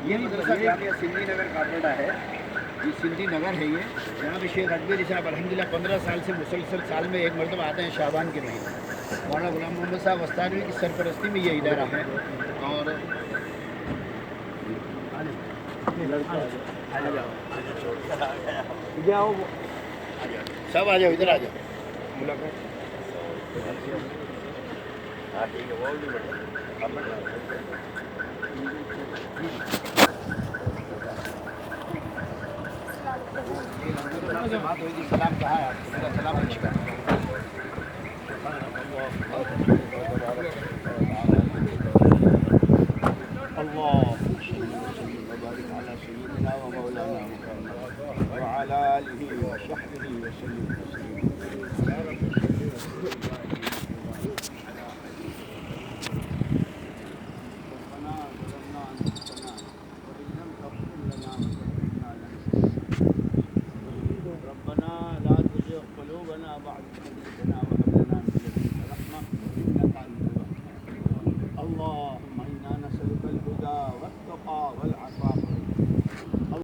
ये मदरसा जामिया सिंधी नगर कापरड़ा है। ये सिंधी नगर है। ये यहाँ पे शेख अकबर साहब अल्हम्दुलिल्लाह 15 साल से मुसलसल साल में एक मरतबा आते हैं शाबान के महीने। मौलाना गुलाम मोहम्मद साहब वस्तानवी की सरपरस्ती में ये इदारा है। और सब आ जाओ, इधर आ जाओ। मुलाकात बात होगी। सलाम कहा है आपका? सलाम पूछेगा। अल्लाह وعلى آله وصحبه وسلم.